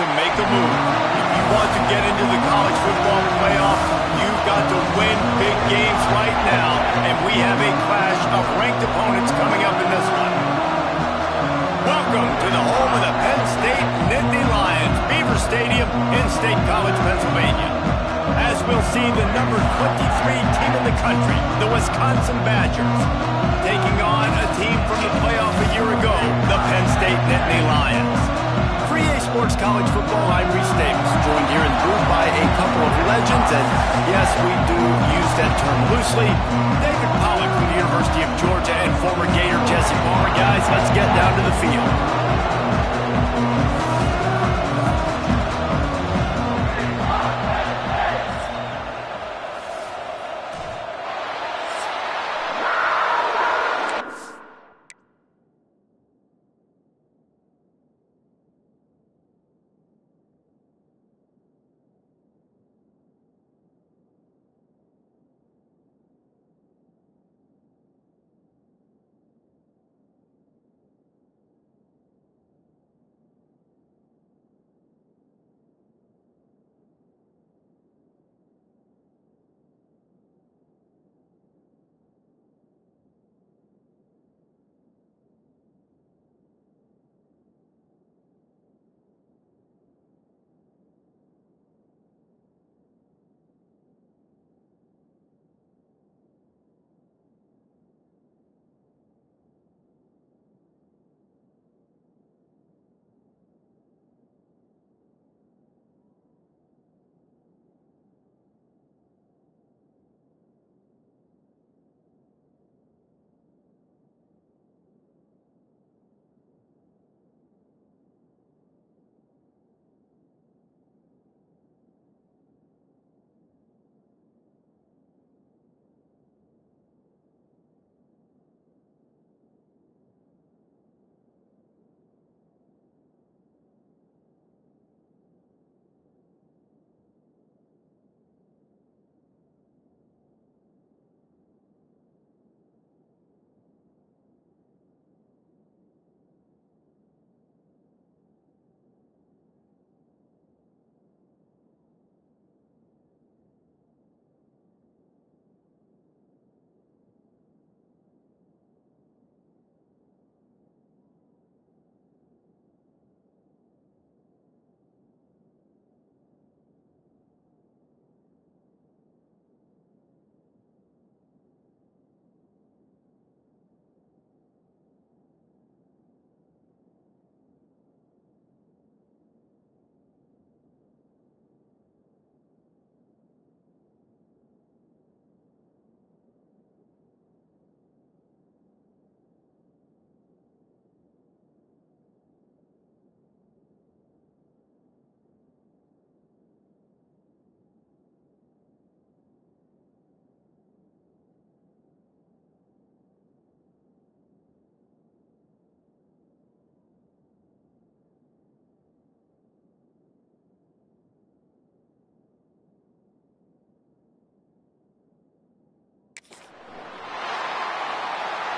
to make a move. If you want to get into the college football playoff, you've got to win big games right now, and we have a clash of ranked opponents coming up in this one. Welcome to the home of the Penn State Nittany Lions, Beaver Stadium in State College, Pennsylvania. As we'll see the number 23 team in the country, the Wisconsin Badgers, taking on a team from the playoff a year ago, the Penn State Nittany Lions. For EA Sports College Football, I'm Reese Davis, joined here in the booth by a couple of legends, and yes, we do use that term loosely. David Pollack from the University of Georgia and former Gator Jesse Palmer. Guys, let's get down to the field.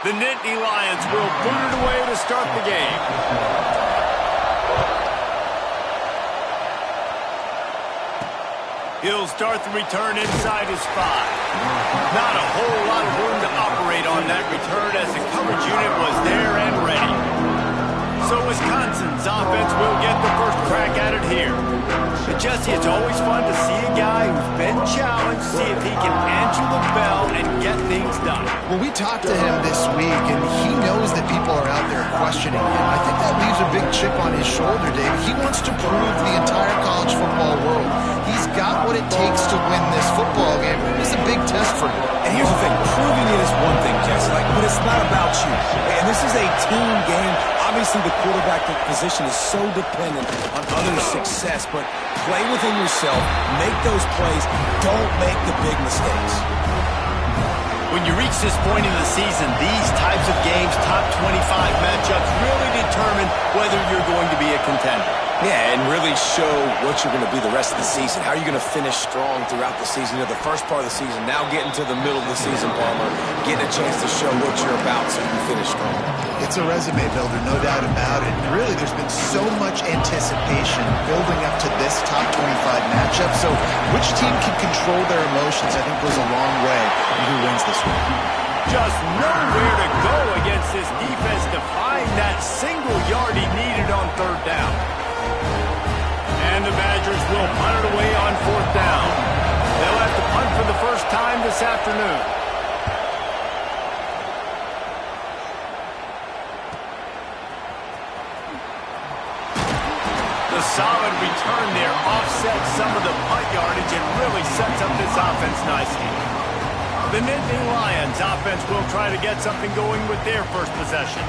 The Nittany Lions will boot it away to start the game. He'll start the return inside his 5. Not a whole lot of room to operate on that return as the coverage unit was there and ready. So Wisconsin's offense will get the first crack at it here. But Jesse, it's always fun to see a guy who's been challenged, see if he can answer the bell and get things done. Well, we talked to him this week, and he knows that people are out there questioning him. I think that leaves a big chip on his shoulder, Dave. He wants to prove to the entire college football world he's got what it takes to win this football game. It's a big test for him. And here's the thing, proving it is one thing, Jesse, but it's not about you. And this is a team game. Obviously, the quarterback position is so dependent on others' success, but play within yourself, make those plays, don't make the big mistakes. When you reach this point in the season, these types of games, top 25 matchups, really determine whether you're going to be a contender. Yeah, and really show what you're going to be the rest of the season. How are you going to finish strong throughout the season? You know, the first part of the season, now getting to the middle of the season, Palmer, getting a chance to show what you're about so you can finish strong. It's a resume builder, no doubt about it. And really, there's been so much anticipation building up to this top 25 matchup. So which team can control their emotions, I think, goes a long way in who wins this one. Just nowhere to go against this defense to find that single yard he needed on third down. And the Badgers will punt it away on fourth down. They'll have to punt for the first time this afternoon. The solid return there offsets some of the punt yardage and really sets up this offense nicely. The Nittany Lions offense will try to get something going with their first possession.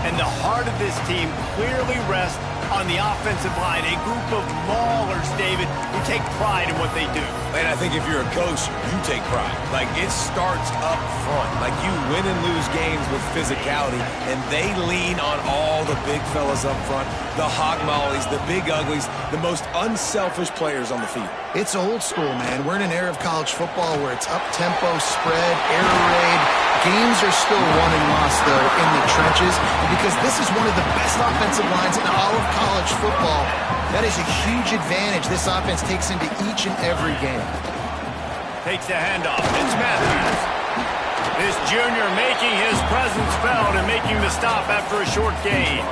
And the heart of this team clearly rests on the offensive line, a group of maulers, David, who take pride in what they do. And I think if you're a coach, you take pride. Like, it starts up front. Like, you win and lose games with physicality, and they lean on all the big fellas up front, the hog mollies, the big uglies, the most unselfish players on the field. It's old school, man. We're in an era of college football where it's up-tempo, spread, air raid. Games are still won and lost, though, in the trenches. And because this is one of the best offensive lines in all of college football, that is a huge advantage this offense takes into each and every game. Takes the handoff. It's Matthews. This junior making his presence felt and making the stop after a short gain.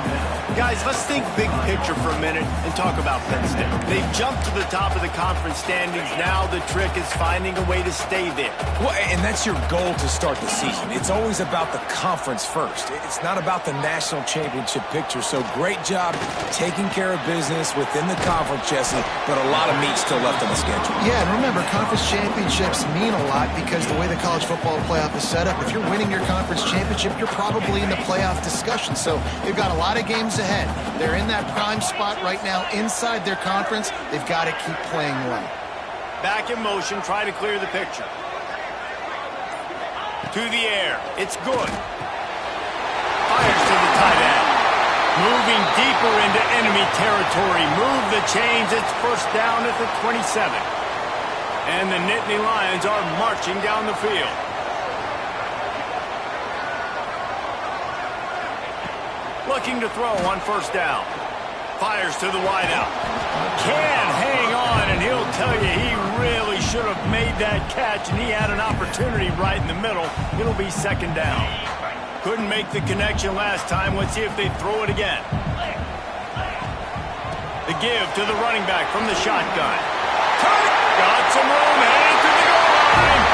Guys, let's think big picture for a minute and talk about Penn State. They've jumped to the top of the conference standings. Now the trick is finding a way to stay there. Well, and that's your goal to start the season. It's always about the conference first. It's not about the national championship picture. So great job taking care of business within the conference, Jesse, but a lot of meat still left on the schedule. Yeah, and remember, conference championships mean a lot because the way the college football playoff is set up, if you're winning your conference championship, you're probably in the playoff discussion. So they've got a lot of games ahead. They're in that prime spot right now inside their conference. They've got to keep playing well. Back in motion, try to clear the picture. To the air. It's good. Fires to the tight end. Moving deeper into enemy territory. Move the chains. It's first down at the 27. And the Nittany Lions are marching down the field. Looking to throw on first down. Fires to the wideout. Can't hang on, and he'll tell you he really should have made that catch, and he had an opportunity right in the middle. It'll be second down. Couldn't make the connection last time. Let's see if they throw it again. The give to the running back from the shotgun. Got some room, headed to the goal line,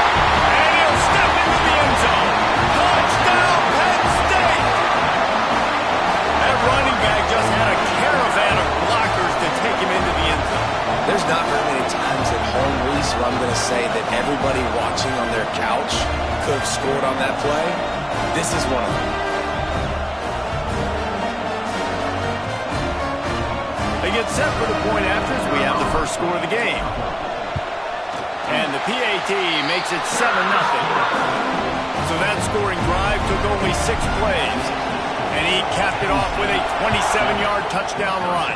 and he'll step into the end zone. Touchdown, Penn State! That running back just had a caravan of blockers to take him into the end zone. There's not very many times at home, Reese, where I'm going to say that everybody watching on their couch could have scored on that play. This is one of them. They get set for the point afters. We have the first score of the game. And the PAT makes it 7-0. So that scoring drive took only 6 plays. And he capped it off with a 27-yard touchdown run.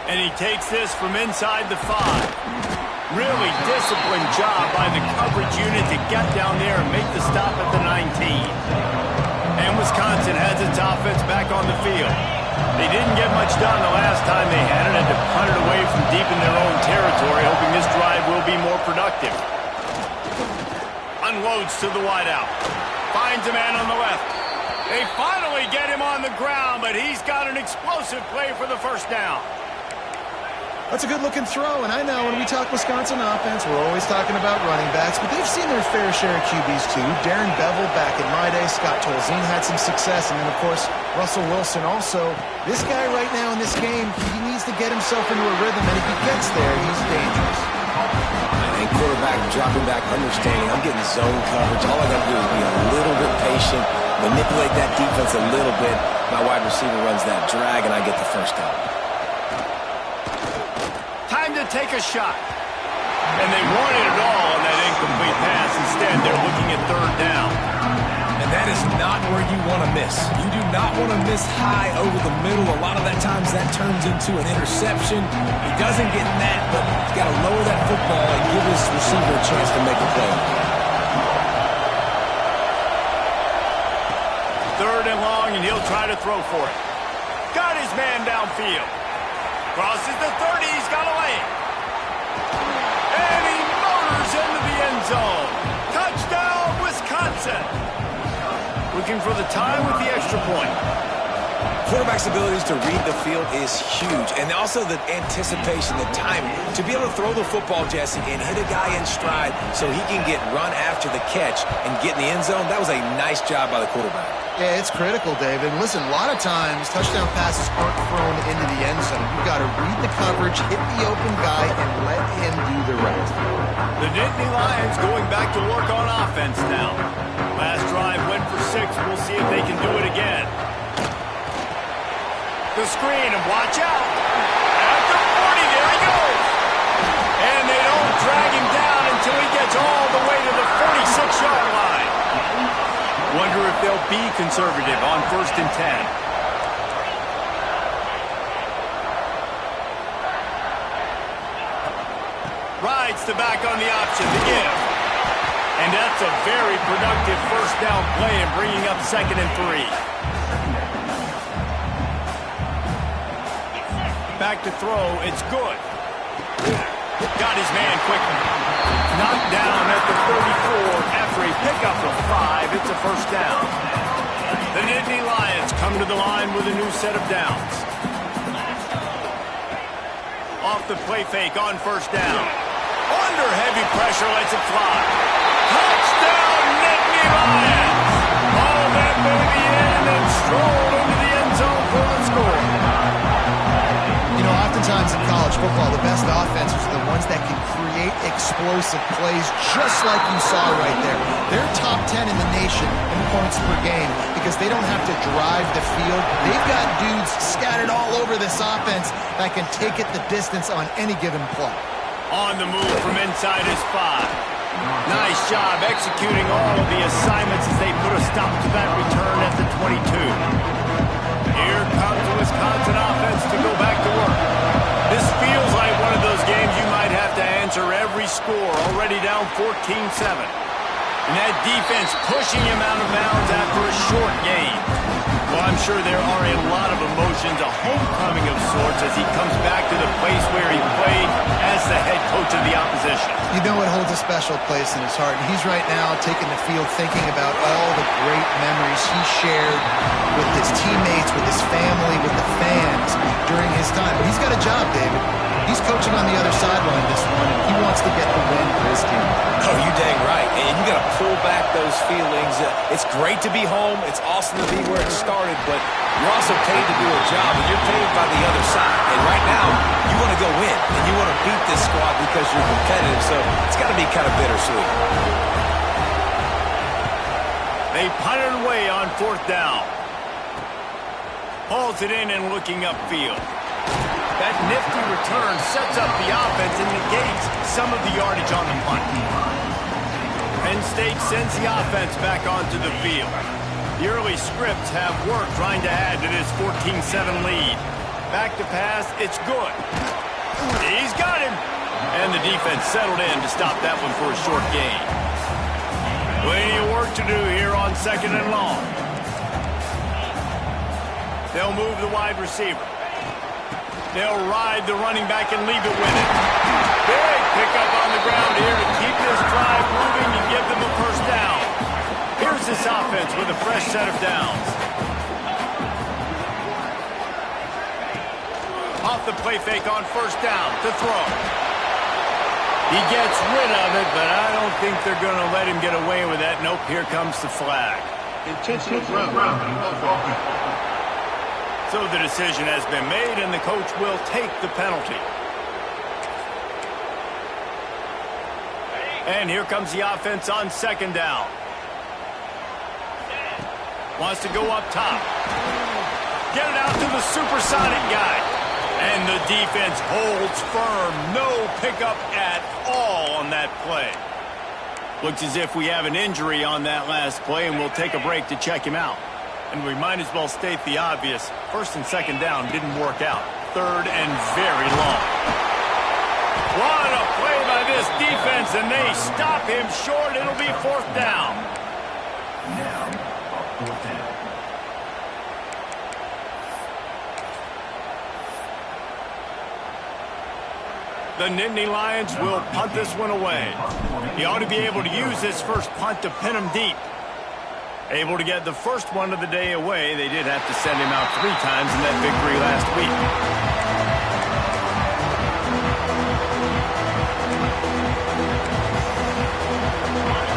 And he takes this from inside the 5. Really disciplined job by the coverage unit to get down there and make the stop at the 19. And Wisconsin has its offense back on the field. They didn't get much done the last time they had it, and to punt it away from deep in their own territory, hoping this drive will be more productive. Unloads to the wideout. Finds a man on the left. They finally get him on the ground, but he's got an explosive play for the first down. That's a good-looking throw, and I know when we talk Wisconsin offense, we're always talking about running backs, but they've seen their fair share of QBs too. Darren Bevel back in my day, Scott Tolzien had some success, and then, of course, Russell Wilson also. This guy right now in this game, he needs to get himself into a rhythm, and if he gets there, he's dangerous. I think quarterback dropping back, understanding I'm getting zone coverage. All I got to do is be a little bit patient, manipulate that defense a little bit. My wide receiver runs that drag, and I get the first down. Time to take a shot. And they wanted it all on that incomplete pass. Instead, they're looking at third down. And that is not where you want to miss. You do not want to miss high over the middle. A lot of that times that turns into an interception. He doesn't get that, but he's got to lower that football and give his receiver a chance to make a play. 3rd and long, and he'll try to throw for it. Got his man downfield. Crosses the 30. He's got a lane. And he motors into the end zone. Touchdown, Wisconsin. Looking for the time with the extra point. Quarterback's abilities to read the field is huge, and also the anticipation, the timing. To be able to throw the football, Jesse, and hit a guy in stride so he can get run after the catch and get in the end zone, that was a nice job by the quarterback. Yeah, it's critical, David. Listen, a lot of times touchdown passes aren't thrown into the end zone. You've got to read the coverage, hit the open guy, and let him do the rest. The Nittany Lions going back to work on offense now. Last drive went for 6. We'll see if they can do it again. The screen, and watch out. At the 40, there he goes. And they don't drag him down until he gets all the way to the 46-yard line. Wonder if they'll be conservative on 1st and 10. Rides the back on the option to give. And that's a very productive 1st down play and bringing up 2nd and 3. Back to throw, it's good. Got his man quickly. Knocked down at the 34 after a pickup of 5. It's a 1st down. The Nittany Lions come to the line with a new set of downs. Off the play fake on 1st down. Under heavy pressure, lets it fly. Touchdown, Nittany Lions! All that baby in and strolled into the end zone for the score. You know, oftentimes in college football, the best offenses are the ones that can create explosive plays just like you saw right there. They're top 10 in the nation in points per game because they don't have to drive the field. They've got dudes scattered all over this offense that can take it the distance on any given play. On the move from inside his 5. Nice job executing all of the assignments as they put a stop to that return at the 22. Here comes the Wisconsin offense to go back to work. This feels like one of those games you might have to answer every score, already down 14-7. And that defense pushing him out of bounds after a short gain. Well, I'm sure there are a lot of emotions, a homecoming of sorts as he comes back to the place where he played as the head coach of the opposition. You know it holds a special place in his heart, and he's right now taking the field thinking about all the great memories he shared with his teammates, with his family, with the fans during his time. But he's got a job, David. He's coaching on the other sideline this one, and he wants to get the win for his team. Oh, you dang right. And you got to pull back those feelings. It's great to be home. It's awesome to be where it started, but you're also paid to do a job, and you're paid by the other side. And right now, you want to go in, and you want to beat this squad because you're competitive, so it's got to be kind of bittersweet. They punted away on 4th down. Hauls it in and looking upfield. That nifty return sets up the offense and negates some of the yardage on the punt. Penn State sends the offense back onto the field. The early scripts have worked trying to add to this 14-7 lead. Back to pass, it's good. He's got him. And the defense settled in to stop that one for a short gain. Plenty of work to do here on 2nd and long. They'll move the wide receiver. They'll ride the running back and leave it with it. Big pickup on the ground here to keep this drive moving and give them a 1st down. Here's this offense with a fresh set of downs. Off the play fake on 1st down to throw. He gets rid of it, but I don't think they're going to let him get away with that. Nope, here comes the flag. Intentional grounding. So the decision has been made, and the coach will take the penalty. And here comes the offense on 2nd down. Wants to go up top. Get it out to the supersonic guy. And the defense holds firm. No pickup at all on that play. Looks as if we have an injury on that last play, and we'll take a break to check him out. And we might as well state the obvious. First and second down didn't work out. Third and very long. What a play by this defense, and they stop him short. It'll be fourth down. Now, fourth down. The Nittany Lions will punt this one away. He ought to be able to use this first punt to pin him deep. Able to get the first one of the day away. They did have to send him out 3 times in that victory last week.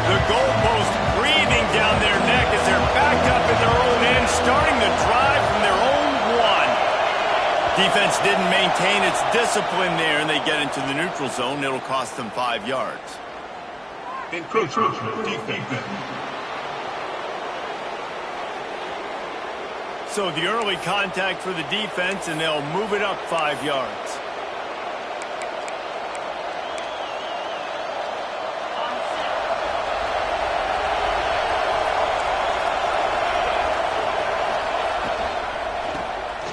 The goalpost breathing down their neck as they're backed up in their own end, starting the drive from their own 1. Defense didn't maintain its discipline there, and they get into the neutral zone. It'll cost them 5 yards. Encroachment defense. So the early contact for the defense, and they'll move it up 5 yards.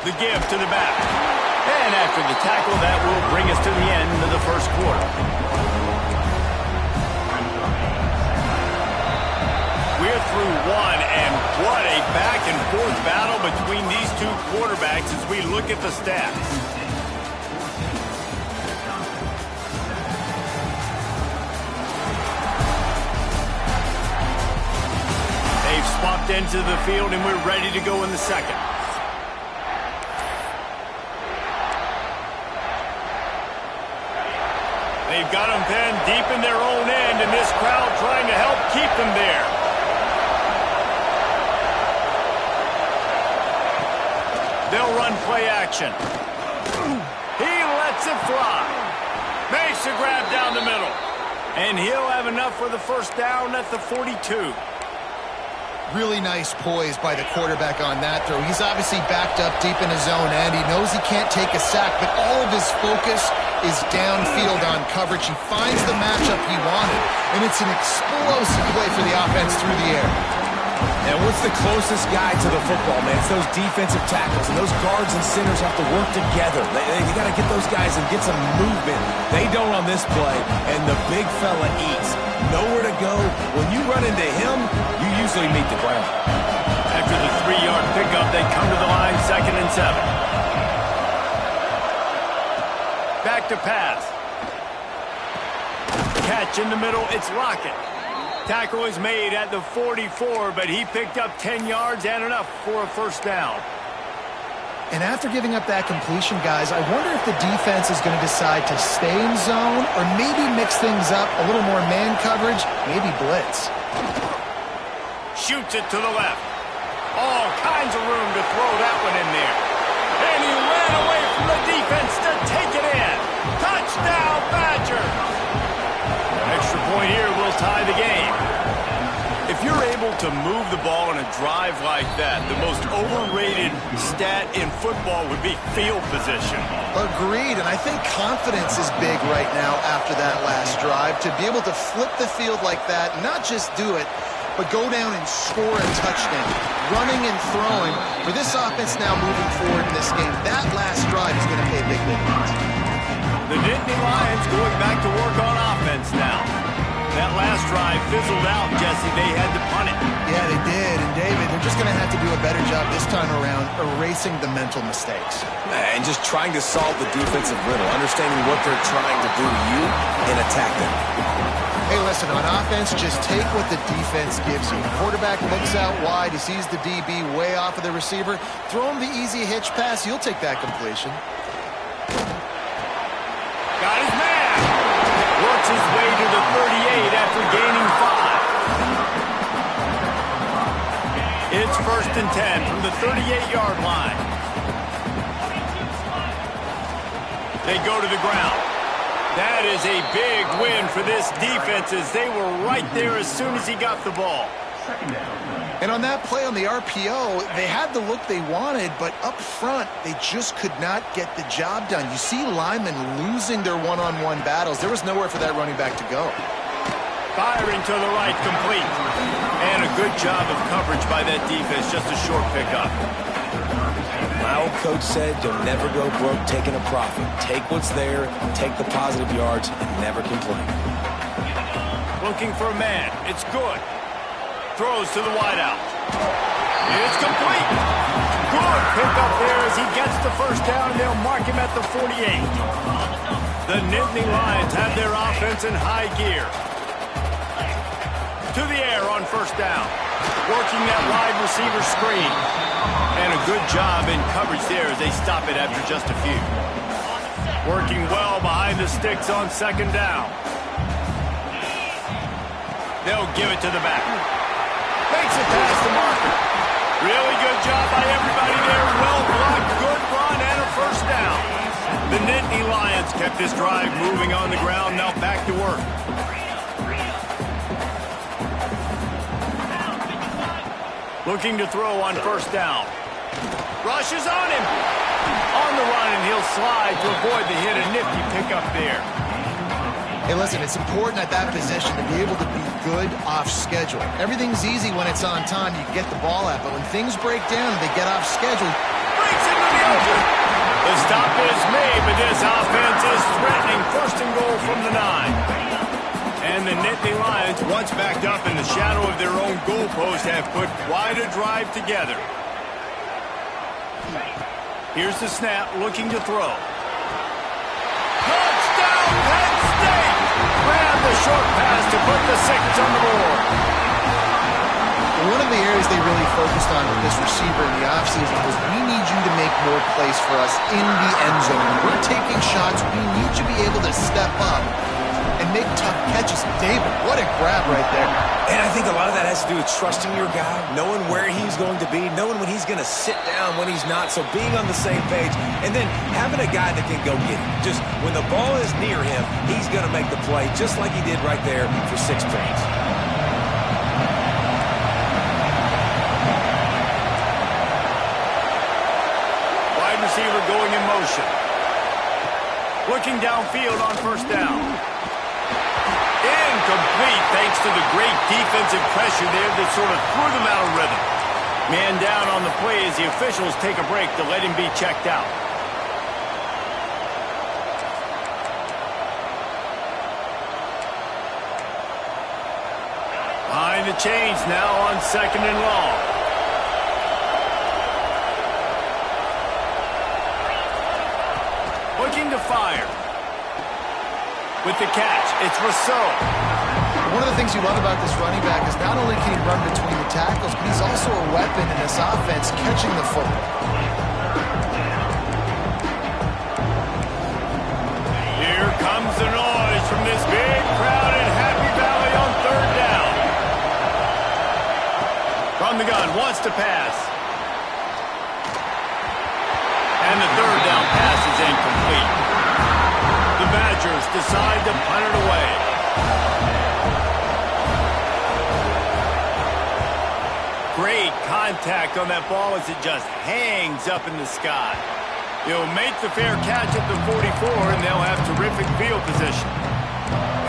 The give to the back. And after the tackle, that will bring us to the end of the first quarter. We're through 1, and what a back-and-forth battle between these 2 quarterbacks as we look at the stats. They've swapped into the field, and we're ready to go in the second. They've got them pinned deep in their own end, and this crowd trying to help keep them there. They'll run play action. He lets it fly. Makes a grab down the middle. And he'll have enough for the first down at the 42. Really nice poise by the quarterback on that throw. He's obviously backed up deep in his own end. He knows he can't take a sack, but all of his focus is downfield on coverage. He finds the matchup he wanted, and it's an explosive play for the offense through the air. And what's the closest guy to the football, man? It's those defensive tackles, and those guards and centers have to work together. They got to get those guys and get some movement. They don't on this play, and the big fella eats. Nowhere to go. When you run into him, you usually meet the ground. After the 3-yard pickup, they come to the line, 2nd and 7. Back to pass. Catch in the middle, it's Lockett. Tackle is made at the 44, but he picked up 10 yards and enough for a first down. And after giving up that completion, guys, I wonder if the defense is going to decide to stay in zone or maybe mix things up, a little more man coverage, maybe blitz. Shoots it to the left. All kinds of room to throw that one in there. And he ran away from the defense to take it in. Touchdown, Badgers! Extra point here will tie the game. If you're able to move the ball in a drive like that, the most overrated stat in football would be field position. Agreed, and I think confidence is big right now after that last drive. To be able to flip the field like that, not just do it, but go down and score a touchdown. Running and throwing. For this offense now moving forward in this game, that last drive is going to pay big dividends. The Nittany Lions going back to work on offense now. That last drive fizzled out, Jesse. They had to punt it. Yeah, they did. And, David, they're just going to have to do a better job this time around erasing the mental mistakes. And just trying to solve the defensive riddle, understanding what they're trying to do to you and attack them. Hey, listen, on offense, just take what the defense gives you. Quarterback looks out wide. He sees the DB way off of the receiver. Throw him the easy hitch pass. You'll take that completion. Got his man. Works his way to the 38 after gaining 5. It's 1st and 10 from the 38-yard line. They go to the ground. That is a big win for this defense as they were right there as soon as he got the ball. And on that play on the RPO, they had the look they wanted, but up front, they just could not get the job done. You see linemen losing their one-on-one battles. There was nowhere for that running back to go. Firing to the right, complete. And a good job of coverage by that defense, just a short pickup. My old coach said you'll never go broke taking a profit. Take what's there, take the positive yards, and never complain. Looking for a man. It's good. Throws to the wideout. It's complete. Good pickup there as he gets the first down, and they'll mark him at the 48. The Nittany Lions have their offense in high gear. To the air on first down. Working that wide receiver screen. And a good job in coverage there as they stop it after just a few. Working well behind the sticks on second down. They'll give it to the back. Makes it past the marker. Really good job by everybody there. Well blocked, good run, and a first down. The Nittany Lions kept this drive moving on the ground. Now back to work. Looking to throw on first down. Rushes on him. On the run, and he'll slide to avoid the hit. A nifty pickup there. Hey, listen, it's important at that position to be able to be good off schedule. Everything's easy when it's on time. You get the ball out, but when things break down and they get off schedule. Breaks into the open. The stop is made, but this offense is threatening. First and goal from the 9. And the Nittany Lions, once backed up in the shadow of their own goalpost, have put quite a drive together. Here's the snap, looking to throw. Touchdown, Penn State! Grab the short pass to put the 6 on the board. One of the areas they really focused on with this receiver in the offseason was we need you to make more plays for us in the end zone. When we're taking shots, we need you to be able to step up and make tough catches. David, what a grab right there. And I think a lot of that has to do with trusting your guy, knowing where he's going to be, knowing when he's going to sit down, when he's not, so being on the same page, and then having a guy that can go get it. Just when the ball is near him, he's going to make the play, just like he did right there for 6 points. Wide receiver going in motion. Looking downfield on first down. Incomplete thanks to the great defensive pressure there that sort of threw them out of rhythm. Man down on the play as the officials take a break to let him be checked out. Behind the chains now on second and long. Looking to fire. With the catch, it's Rousseau. One of the things you love about this running back is not only can he run between the tackles, but he's also a weapon in this offense catching the football. Here comes the noise from this big crowd in Happy Valley on third down. From the gun, wants to pass. And the third down pass is incomplete. The Badgers decide to punt it away. Great contact on that ball as it just hangs up in the sky. He'll make the fair catch at the 44, and they'll have terrific field position.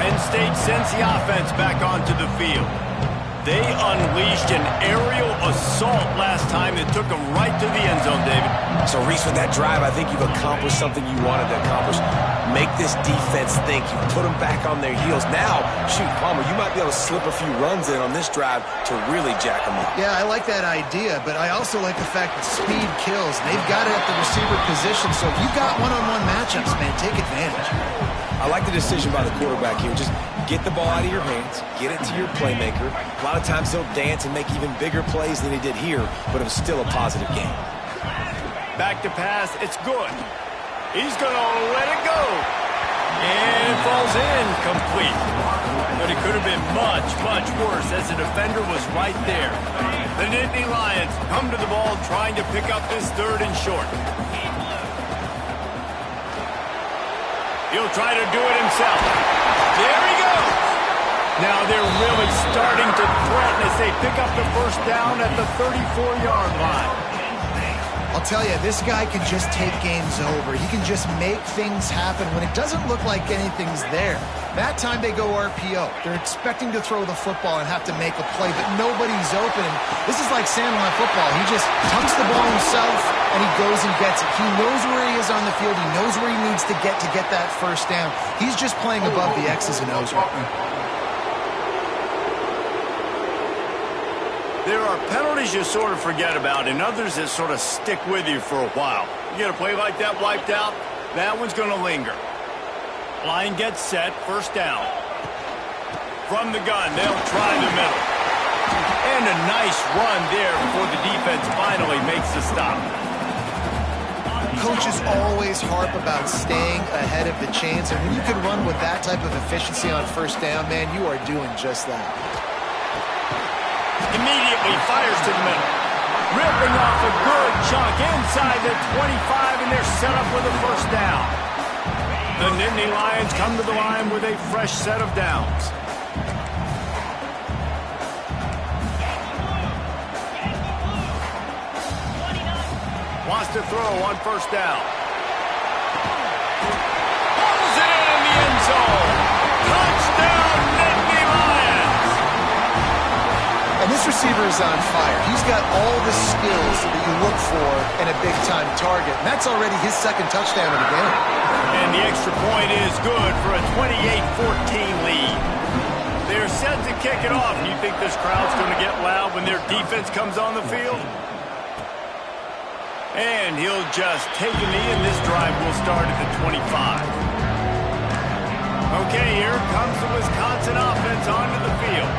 Penn State sends the offense back onto the field. They unleashed an aerial assault last time that took them right to the end zone, David. So, Reese, with that drive, I think you've accomplished something you wanted to accomplish. Make this defense think. You put them back on their heels. Now, shoot, Palmer, you might be able to slip a few runs in on this drive to really jack them up. Yeah, I like that idea, but I also like the fact that speed kills. They've got it at the receiver position, so if you've got one-on-one matchups, man, take advantage. I like the decision by the quarterback here. Just get the ball out of your hands, get it to your playmaker. A lot of times he'll dance and make even bigger plays than he did here, but it was still a positive game. Back to pass, it's good. He's going to let it go. And it falls in complete. But it could have been much, much worse as the defender was right there. The Nittany Lions come to the ball trying to pick up this third and short. He'll try to do it himself. There he goes. Now they're really starting to threaten as they pick up the first down at the 34-yard line. I'll tell you, this guy can just take games over. He can just make things happen when it doesn't look like anything's there. That time they go RPO. They're expecting to throw the football and have to make a play, but nobody's open. This is like sandlot football. He just tucks the ball himself, and he goes and gets it. He knows where he is on the field. He knows where he needs to get that first down. He's just playing above the X's and O's right now. There are penalties you sort of forget about and others that sort of stick with you for a while. You get a play like that wiped out, that one's going to linger. Line gets set, first down. From the gun, they'll try the middle. And a nice run there before the defense finally makes the stop. Coaches always harp about staying ahead of the chains, and when you can run with that type of efficiency on first down, man, you are doing just that. Immediately fires to the middle. Ripping off a good chunk inside the 25, and they're set up with a first down. The Nittany Lions come to the line with a fresh set of downs. Wants to throw on first down. Pulls it in the end zone. Touchdown, Nittany Lions! And this receiver is on fire. He's got all the skills that you look for in a big-time target. And that's already his second touchdown of the game. And the extra point is good for a 28-14 lead. They're set to kick it off. You think this crowd's going to get loud when their defense comes on the field? And he'll just take a knee, and this drive will start at the 25. Okay, here comes the Wisconsin offense onto the field.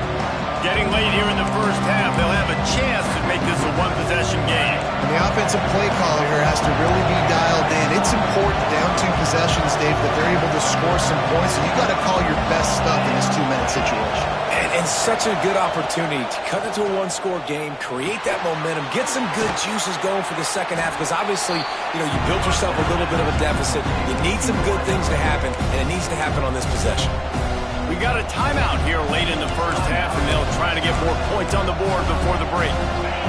Getting late here in the first half, they'll have a chance to make this a one-possession game. And the offensive play caller here has to really be dialed in. It's important down 2 possessions, Dave, that they're able to score some points, and you got to call your best stuff in this 2-minute situation. And such a good opportunity to cut into a one-score game, create that momentum, get some good juices going for the second half, because obviously, you built yourself a little bit of a deficit. You need some good things to happen, and it needs to happen on this possession. We got a timeout here late in the first half, and they'll try to get more points on the board before the break.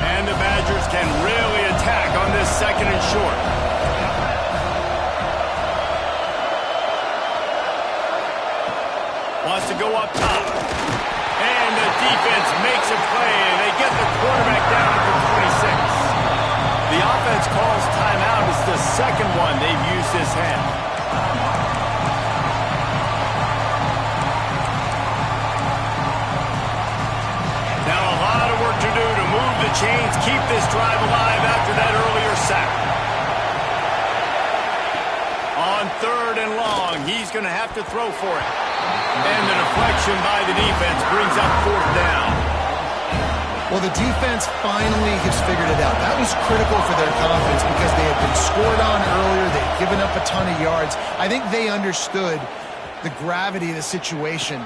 And the Badgers can really attack on this second and short. Wants to go up top. And the defense makes a play, and they get the quarterback down at the 26. The offense calls timeout. It's the second one they've used this half. Now a lot of work to do to move the chains, keep this drive alive after that earlier sack. On 3rd and long, he's going to have to throw for it. And the deflection by the defense brings up 4th down. Well, the defense finally has figured it out. That was critical for their confidence because they had been scored on earlier. They'd given up a ton of yards. I think they understood the gravity of the situation.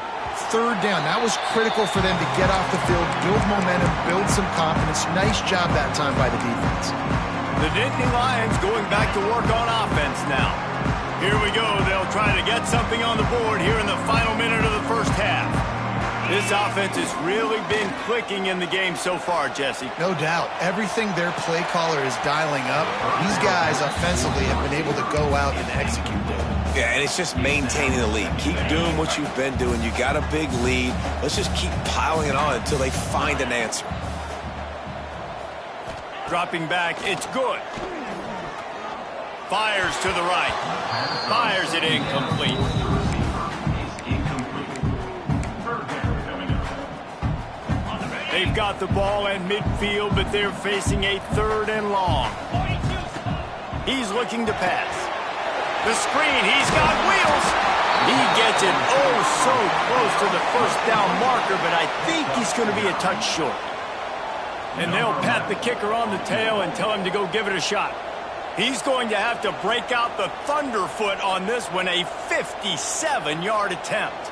3rd down, that was critical for them to get off the field, build momentum, build some confidence. Nice job that time by the defense. The Nittany Lions going back to work on offense now. Here we go. They'll try to get something on the board here in the final minute of the first half. This offense has really been clicking in the game so far, Jesse. No doubt. Everything their play caller is dialing up, these guys offensively have been able to go out and execute them. Yeah, and it's just maintaining the lead. Keep doing what you've been doing. You got a big lead. Let's just keep piling it on until they find an answer. Dropping back, it's good. Fires to the right. Fires it incomplete. They've got the ball at midfield, but they're facing a 3rd and long. He's looking to pass. The screen, he's got wheels. He gets it oh so close to the first down marker, but I think he's going to be a touch short. And they'll pat the kicker on the tail and tell him to go give it a shot. He's going to have to break out the thunderfoot on this one, a 57-yard attempt.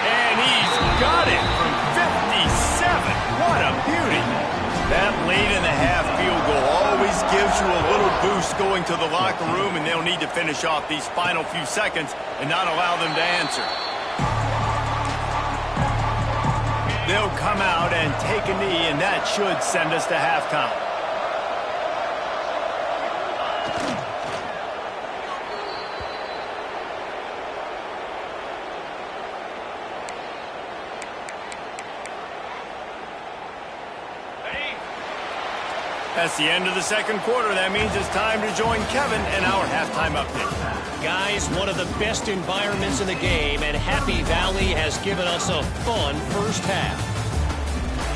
And he's got it from 57. What a beauty. That late in the half field goal always gives you a little boost going to the locker room, and they'll need to finish off these final few seconds and not allow them to answer. They'll come out and take a knee, and that should send us to halftime. That's the end of the second quarter. That means it's time to join Kevin in our halftime update. Guys, one of the best environments in the game, and Happy Valley has given us a fun first half.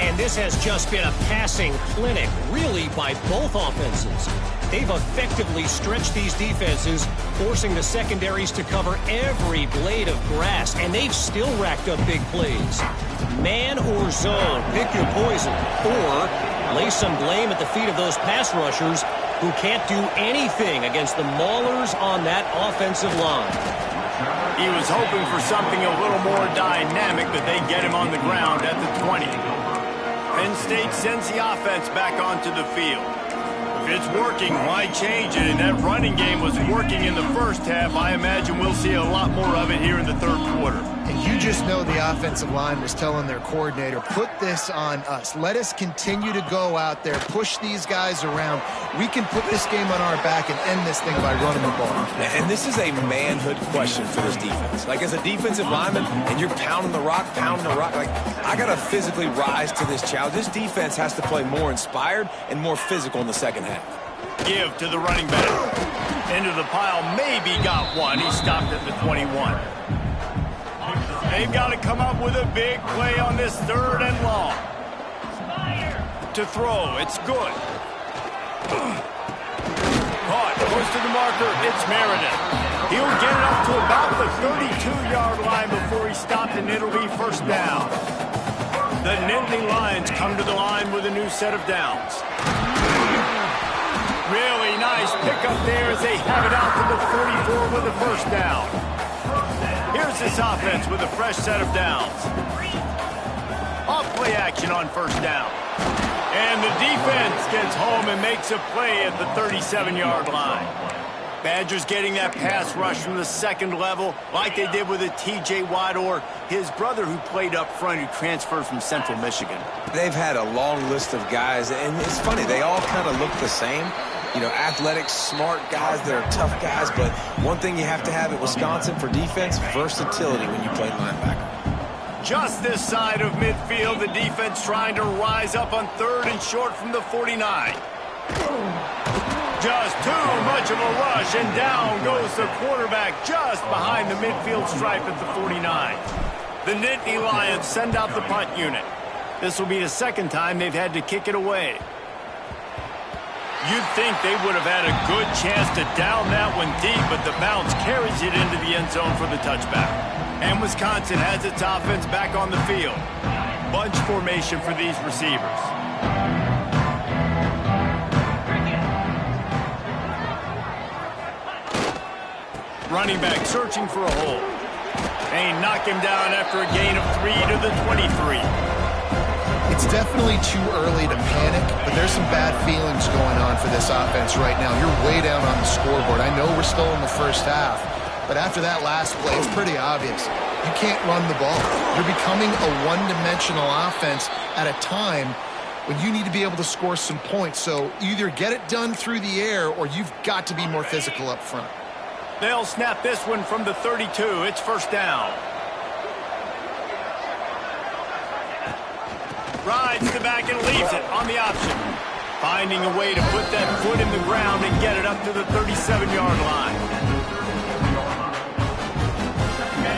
And this has just been a passing clinic, really, by both offenses. They've effectively stretched these defenses, forcing the secondaries to cover every blade of grass, and they've still racked up big plays. Man or zone, pick your poison, or lay some blame at the feet of those pass rushers who can't do anything against the maulers on that offensive line. He was hoping for something a little more dynamic, but they get him on the ground at the 20. Penn State sends the offense back onto the field. If it's working, why change it? And that running game was working in the first half. I imagine we'll see a lot more of it here in the third quarter. And you just know the offensive line was telling their coordinator, put this on us. Let us continue to go out there, push these guys around. We can put this game on our back and end this thing by running the ball. And this is a manhood question for this defense. Like, as a defensive lineman, and you're pounding the rock, like, I got to physically rise to this challenge. This defense has to play more inspired and more physical in the second half. Give to the running back. Into the pile, maybe got one. He stopped at the 21. They've got to come up with a big play on this third and long. To throw, it's good. Caught, goes to the marker, it's Meredith. He'll get it up to about the 32-yard line before he stopped, and it'll be first down. The Nittany Lions come to the line with a new set of downs. Really nice pickup there as they have it out to the 44 with the first down. Here's this offense with a fresh set of downs. Off play action on first down. And the defense gets home and makes a play at the 37-yard line. Badgers getting that pass rush from the second level like they did with a T.J. Watt or his brother who played up front who transferred from Central Michigan. They've had a long list of guys, and it's funny, they all kind of look the same. You know, athletic, smart guys that are tough guys, but one thing you have to have at Wisconsin for defense, versatility when you play linebacker. Just this side of midfield, the defense trying to rise up on third and short from the 49. Just too much of a rush, and down goes the quarterback just behind the midfield stripe at the 49. The Nittany Lions send out the punt unit. This will be the second time they've had to kick it away. You'd think they would have had a good chance to down that one deep, but the bounce carries it into the end zone for the touchback. And Wisconsin has its offense back on the field. Bunch formation for these receivers. Running back searching for a hole. They knock him down after a gain of 3 to the 23. It's definitely too early to panic, but there's some bad feelings going on for this offense right now. You're way down on the scoreboard. I know we're still in the first half, but after that last play, it's pretty obvious. You can't run the ball. You're becoming a one-dimensional offense at a time when you need to be able to score some points. So either get it done through the air or you've got to be more physical up front. They'll snap this one from the 32. It's first down. Rides the back and leaves it on the option. Finding a way to put that foot in the ground and get it up to the 37-yard line.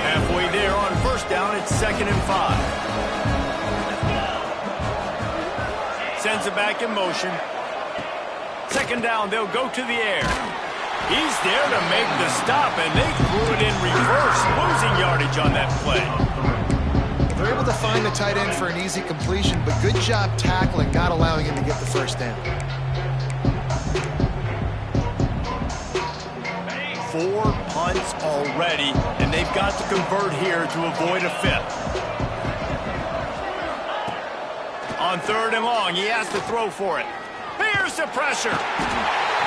Halfway there on first down, it's 2nd and 5. Sends it back in motion. Second down, they'll go to the air. He's there to make the stop, and they threw it in reverse, losing yardage on that play. They're able to find the tight end for an easy completion, but good job tackling, not allowing him to get the first down. 4 punts already, and they've got to convert here to avoid a 5th. On 3rd and long, he has to throw for it. Here's the pressure.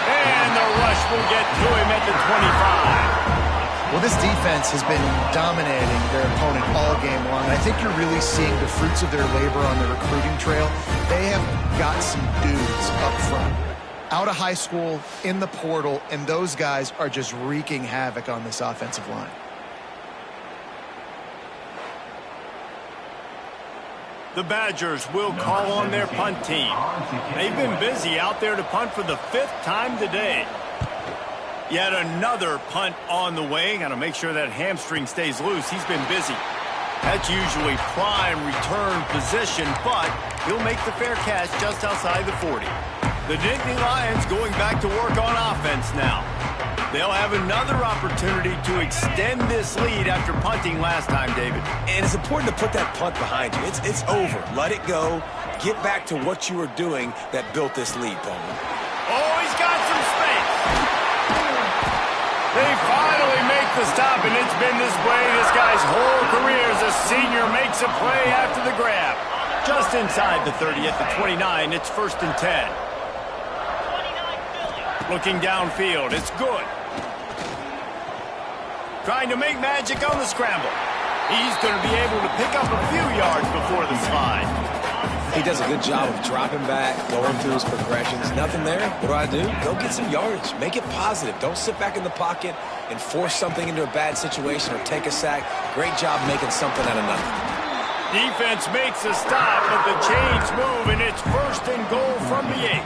And the rush will get to him at the 25. Well, this defense has been dominating their opponent all game long. I think you're really seeing the fruits of their labor on the recruiting trail. They have got some dudes up front, out of high school, in the portal, and those guys are just wreaking havoc on this offensive line. The Badgers will call on their punt team. They've been busy out there to punt for the 5th time today. Yet another punt on the way. Got to make sure that hamstring stays loose. He's been busy. That's usually prime return position, but he'll make the fair catch just outside the 40. The Nittany Lions going back to work on offense now. They'll have another opportunity to extend this lead after punting last time, David. And it's important to put that punt behind you. It's over. Let it go. Get back to what you were doing that built this lead, Bowman. Oh, he's got some space. They finally make the stop, and it's been this way this guy's whole career as a senior makes a play after the grab. Just inside the 30 at the 29, it's 1st and 10. Looking downfield, it's good. Trying to make magic on the scramble. He's going to be able to pick up a few yards before the slide. He does a good job of dropping back, going through his progressions. Nothing there. What do? Go get some yardage. Make it positive. Don't sit back in the pocket and force something into a bad situation or take a sack. Great job making something out of nothing. Defense makes a stop, but the chains move, and it's 1st and goal from the 8.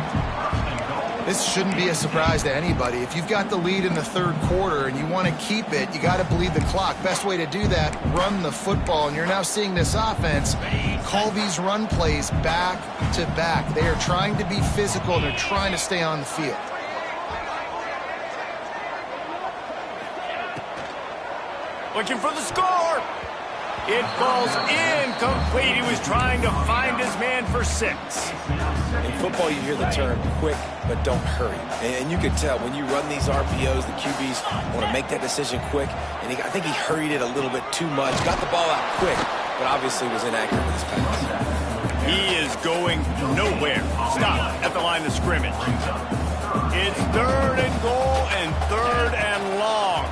This shouldn't be a surprise to anybody. If you've got the lead in the 3rd quarter and you want to keep it, you got to bleed the clock. Best way to do that, run the football. And you're now seeing this offense call these run plays back to back. They are trying to be physical, and they're trying to stay on the field. Looking for the score. It falls incomplete. He was trying to find his man for 6. In football, you hear the term quick, but don't hurry. And you can tell when you run these RPOs, the QBs want to make that decision quick. And I think he hurried it a little bit too much. Got the ball out quick, but obviously was inaccurate with his pass. He is going nowhere. Stop at the line of scrimmage. It's 3rd and goal and 3rd and long.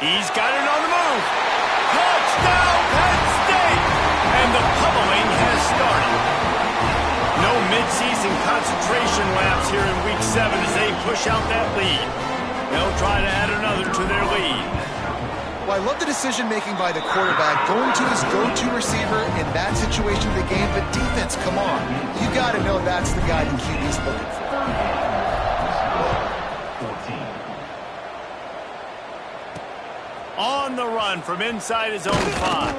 He's got it on the move. Touchdown, Penn State! And the pummeling has started. No midseason concentration laps here in Week 7 as they push out that lead. They'll try to add another to their lead. Well, I love the decision-making by the quarterback, going to his go-to receiver in that situation of the game. But defense, come on. You got to know that's the guy the QB's looking for. On the run from inside his own 5.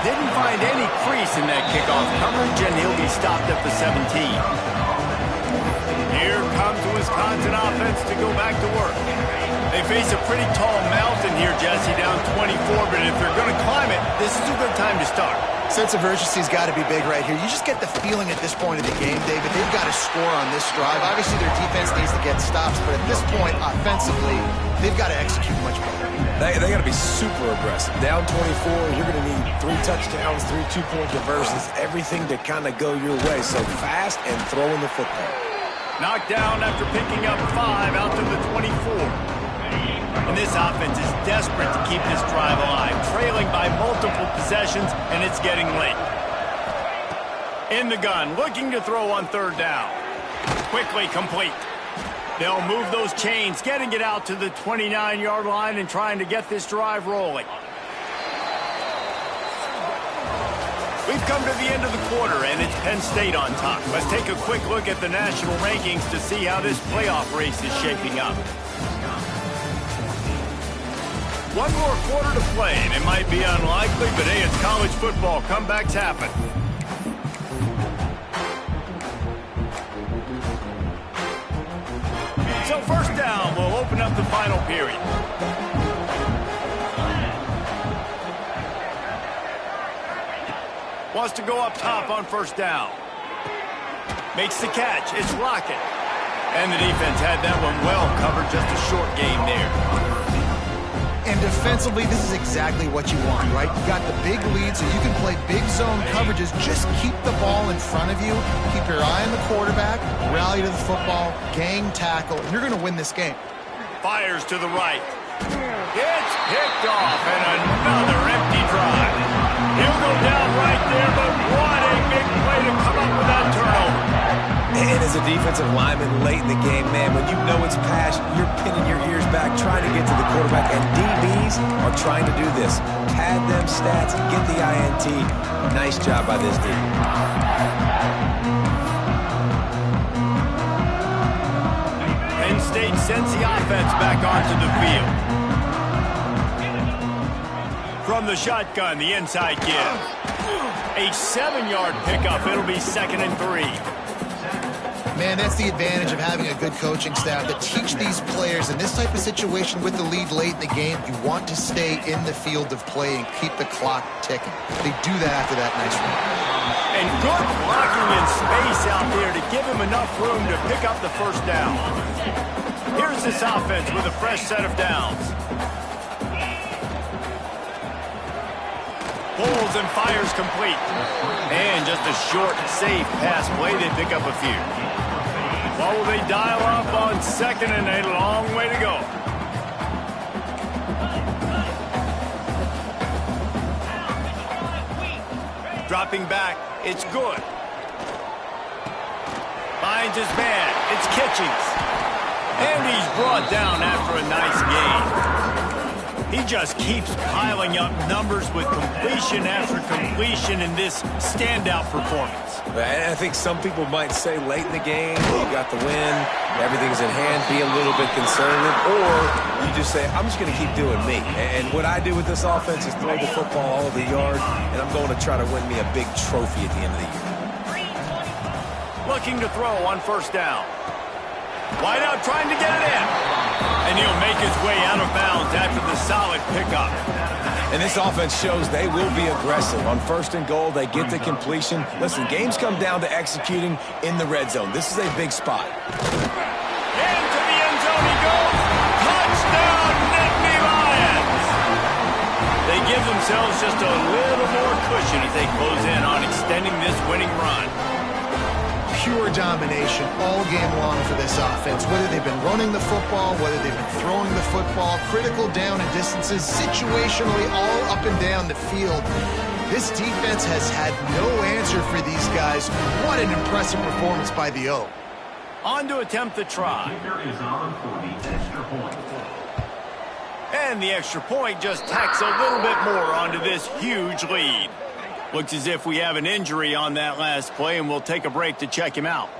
Didn't find any crease in that kickoff coverage, and he'll be stopped at the 17. Here comes the Wisconsin offense to go back to work. They face a pretty tall mountain here, Jesse, down 24, but if they're going to climb it, this is a good time to start. Sense of urgency's got to be big right here. You just get the feeling at this point of the game, David, they've got to score on this drive. Obviously, their defense needs to get stops, but at this point, offensively, they've got to execute much better. They got to be super aggressive. Down 24, you're going to need 3 touchdowns, 3 two-point conversions, everything to kind of go your way. So fast and throwing the football. Knocked down after picking up 5 out to the 24. And this offense is desperate to keep this drive alive, trailing by multiple possessions, and it's getting late. In the gun, looking to throw on 3rd down. Quickly complete. They'll move those chains, getting it out to the 29-yard line and trying to get this drive rolling. We've come to the end of the quarter, and it's Penn State on top. Let's take a quick look at the national rankings to see how this playoff race is shaping up. One more quarter to play, and it might be unlikely, but hey, it's college football. Comebacks happen. So 1st down, we'll open up the final period. Wants to go up top on 1st down. Makes the catch. It's Lockett. And the defense had that one well covered. Just a short game there. And defensively, this is exactly what you want, right? You got the big lead, so you can play big zone coverages. Just keep the ball in front of you. Keep your eye on the quarterback. Rally to the football. Gang tackle. And you're going to win this game. Fires to the right. It's picked off, and another empty drive. He'll go down right there, but what a big play to come up with that turnover. And as a defensive lineman late in the game, man, when you know it's pass, you're pinning your ears back, trying to get to the quarterback. And DBs are trying to do this. Pad them stats, get the INT. Nice job by this D. Penn State sends the offense back onto the field. From the shotgun, the inside give. A 7-yard pickup. It'll be 2nd and 3. Man, that's the advantage of having a good coaching staff that teach these players in this type of situation with the lead late in the game. You want to stay in the field of play and keep the clock ticking. They do that after that nice run. And good blocking in space out there to give him enough room to pick up the first down. Here's this offense with a fresh set of downs. Pulls and fires complete. And just a short, safe pass play. They pick up a few. What will they dial up on 2nd and a long way to go? Dropping back. It's good. Finds his man. It's Kitchings. And he's brought down after a nice gain. He just keeps piling up numbers with completion after completion in this standout performance. And I think some people might say late in the game, you got the win, everything's in hand, be a little bit conservative, or you just say, I'm just going to keep doing me. And what I do with this offense is throw the football all over the yard, and I'm going to try to win me a big trophy at the end of the year. Looking to throw on 1st down. Wide out trying to get it in. And he'll make his way out of bounds after the solid pickup. And this offense shows they will be aggressive. On 1st and goal, they get the completion. Listen, games come down to executing in the red zone. This is a big spot. Into the end zone he goes. Touchdown, Nittany Lions. They give themselves just a little more cushion as they close in on extending this winning run. Pure domination all game long for this offense. Whether they've been running the football, whether they've been throwing the football, critical down and distances, situationally all up and down the field. This defense has had no answer for these guys. What an impressive performance by the O. On to attempt the try. Is on for the extra point. And the extra point just tacks a little bit more onto this huge lead. Looks as if we have an injury on that last play, and we'll take a break to check him out.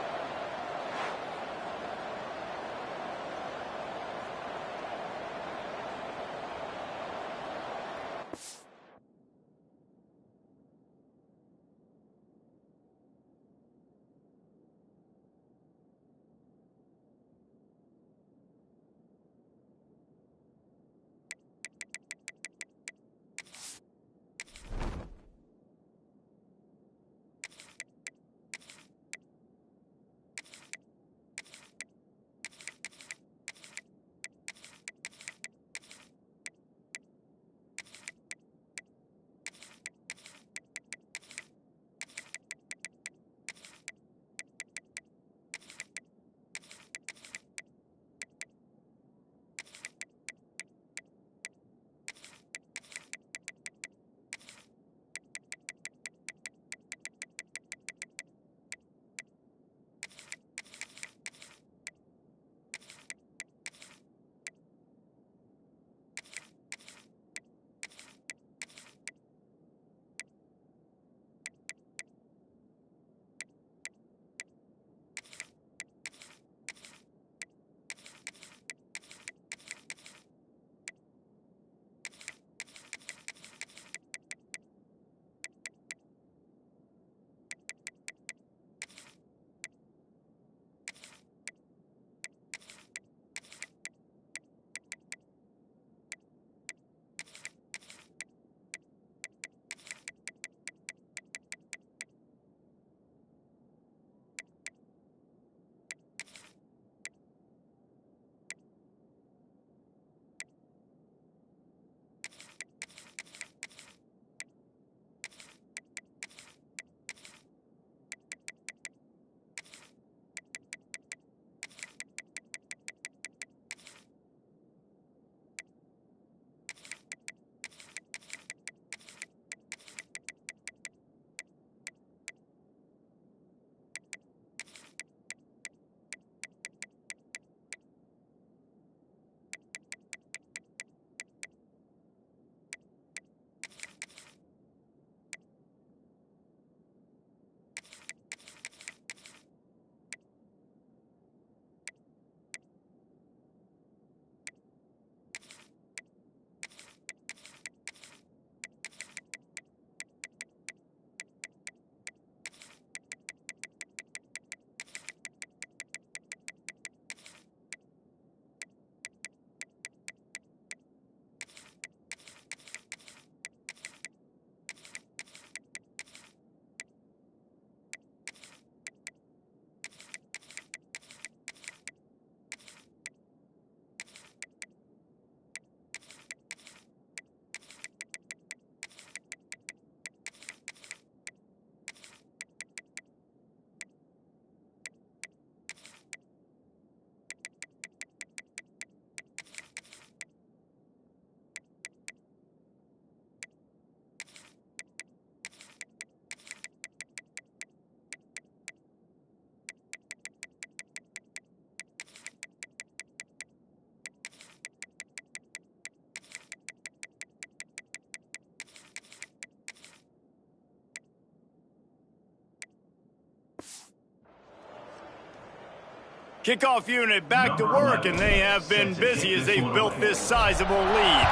Kickoff unit back to work, and they have been busy as they've built this sizable lead.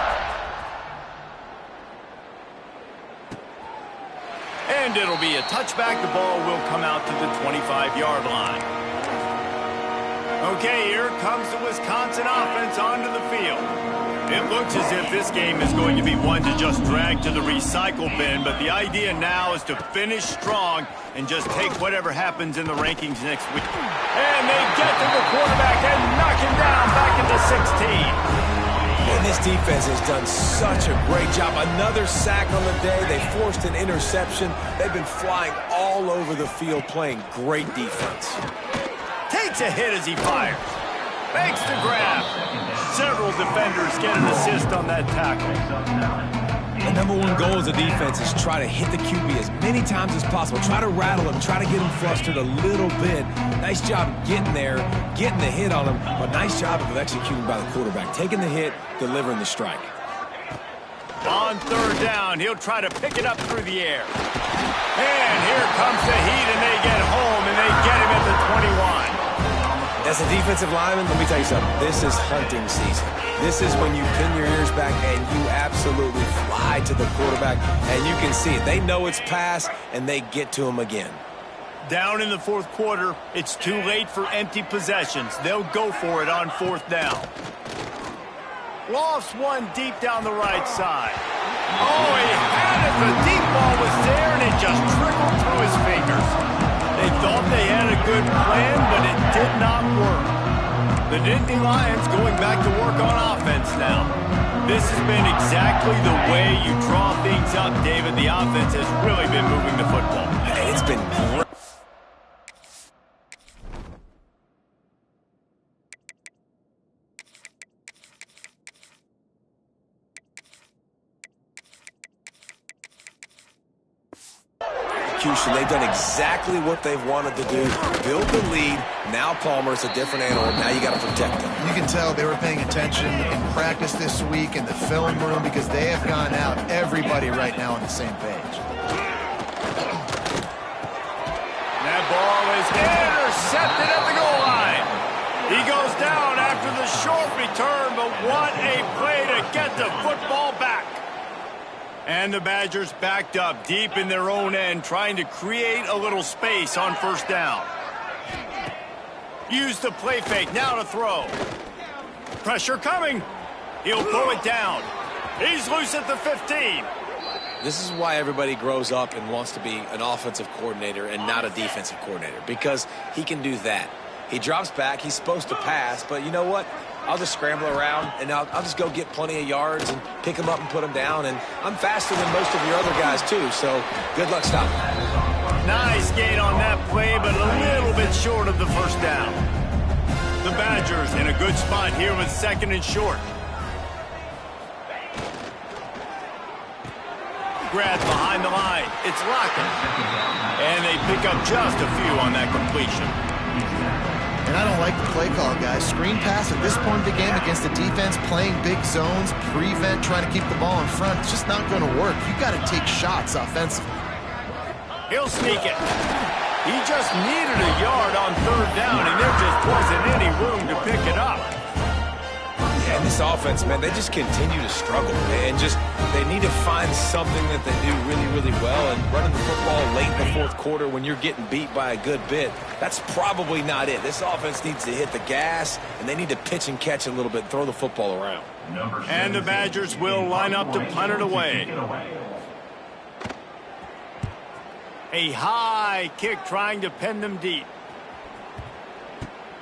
And it'll be a touchback. The ball will come out to the 25-yard line. Okay, here comes the Wisconsin offense onto the field. It looks as if this game is going to be one to just drag to the recycle bin, but the idea now is to finish strong and just take whatever happens in the rankings next week. And they get to the quarterback and knock him down back into 16. And this defense has done such a great job. Another sack on the day. They forced an interception. They've been flying all over the field playing great defense. Takes a hit as he fires. Makes the grab. Several defenders get an assist on that tackle. The number one goal as a defense is try to hit the QB as many times as possible. Try to rattle him. Try to get him flustered a little bit. Nice job getting there, getting the hit on him, but nice job of executing by the quarterback. Taking the hit, delivering the strike. On third down, he'll try to pick it up through the air. And here comes the heat, and they get home, and they get him at the 21. As a defensive lineman, let me tell you something. This is hunting season. This is when you pin your ears back and you absolutely fly to the quarterback, and you can see it. They know it's pass, and they get to him again. Down in the fourth quarter, it's too late for empty possessions. They'll go for it on fourth down. Lofts one deep down the right side. Oh, he had it. The deep ball was there, and it just trickled through his fingers. They thought they had a good plan, but it did not work. The Nittany Lions going back to work on offense now. This has been exactly the way you draw things up, David. The offense has really been moving the football. It's been great. They've done exactly what they've wanted to do. Build the lead. Now Palmer's a different animal. Now you got to protect him. You can tell they were paying attention in practice this week in the film room because they have gone out, everybody right now on the same page. That ball is intercepted at the goal line. He goes down after the short return, but what a play to get the football back. And the Badgers backed up deep in their own end, trying to create a little space on first down. Use the play fake, now to throw. Pressure coming. He'll throw it down. He's loose at the 15. This is why everybody grows up and wants to be an offensive coordinator and not a defensive coordinator, because he can do that. He drops back. He's supposed to pass, but you know what? I'll just scramble around, and I'll just go get plenty of yards and pick him up and put him down. And I'm faster than most of your other guys, too, so good luck stopping. Nice gain on that play, but a little bit short of the first down. The Badgers in a good spot here with second and short. Grab behind the line. It's Lockett. And they pick up just a few on that completion. And I don't like the play call, guys. Screen pass at this point of the game against the defense, playing big zones, prevent, trying to keep the ball in front. It's just not going to work. You got to take shots offensively. He'll sneak it. He just needed a yard on third down, and there just wasn't any room to pick it up. Yeah, and this offense, man, they just continue to struggle. And they need to find something that they do really, really well. And running the football late in the fourth quarter when you're getting beat by a good bit, that's probably not it. This offense needs to hit the gas, and they need to pitch and catch a little bit, throw the football around. And the Badgers will line up to punt it away. A high kick trying to pin them deep.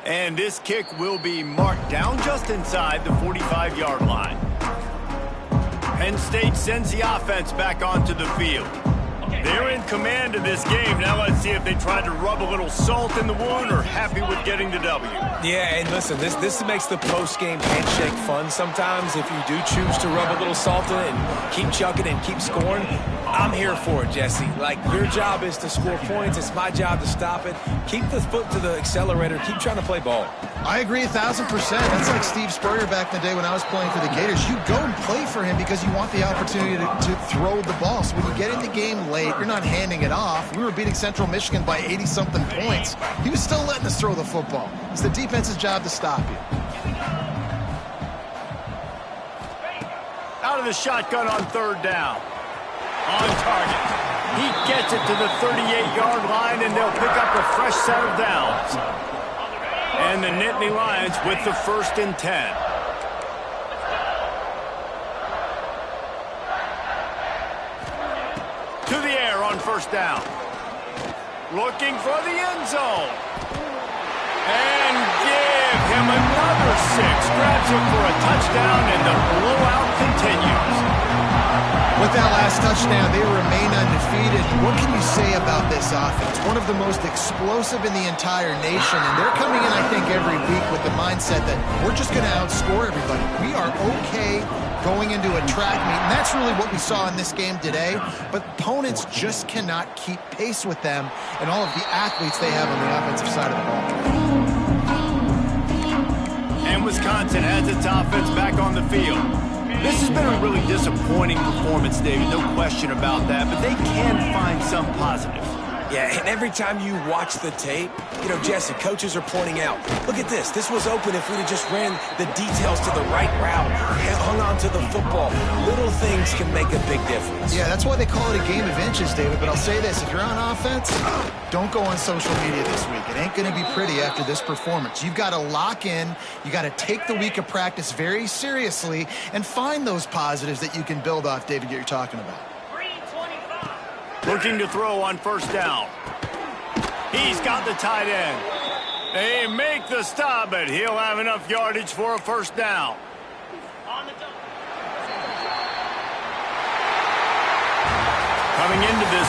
And this kick will be marked down just inside the 45-yard line. Penn State sends the offense back onto the field. They're in command of this game. Now let's see if they try to rub a little salt in the wound or happy with getting the W. Yeah, and listen, this makes the post-game handshake fun sometimes if you do choose to rub a little salt in it and keep chucking and keep scoring. I'm here for it, Jesse. Like, your job is to score points. It's my job to stop it. Keep the foot to the accelerator. Keep trying to play ball. I agree 1,000%. That's like Steve Spurrier back in the day when I was playing for the Gators. You go and play for him because you want the opportunity to throw the ball. So when you get in the game late, you're not handing it off. We were beating Central Michigan by 80-something points. He was still letting us throw the football. It's the defense's job to stop you. Out of the shotgun on third down. On target. He gets it to the 38-yard line, and they'll pick up a fresh set of downs. And the Nittany Lions with the 1st and 10. To the air on 1st down. Looking for the end zone. And give him another 6. Grabs him for a touchdown, and the blowout continues. With that last touchdown, they remain undefeated. What can you say about this offense? One of the most explosive in the entire nation, and they're coming in, I think, every week with the mindset that we're just going to outscore everybody. We are okay going into a track meet, and that's really what we saw in this game today. But opponents just cannot keep pace with them and all of the athletes they have on the offensive side of the ball. And Wisconsin has its offense back on the field. This has been a really disappointing performance, David, no question about that, but they can find some positive. Yeah, and every time you watch the tape, you know, Jesse, coaches are pointing out, look at this. This was open if we'd have just ran the details to the right route, hung on to the football. Little things can make a big difference. Yeah, that's why they call it a game of inches, David. But I'll say this, if you're on offense, don't go on social media this week. It ain't going to be pretty after this performance. You've got to lock in. You got to take the week of practice very seriously and find those positives that you can build off, David, that you're talking about. Looking to throw on 1st down. He's got the tight end. They make the stop, but he'll have enough yardage for a 1st down. Coming into this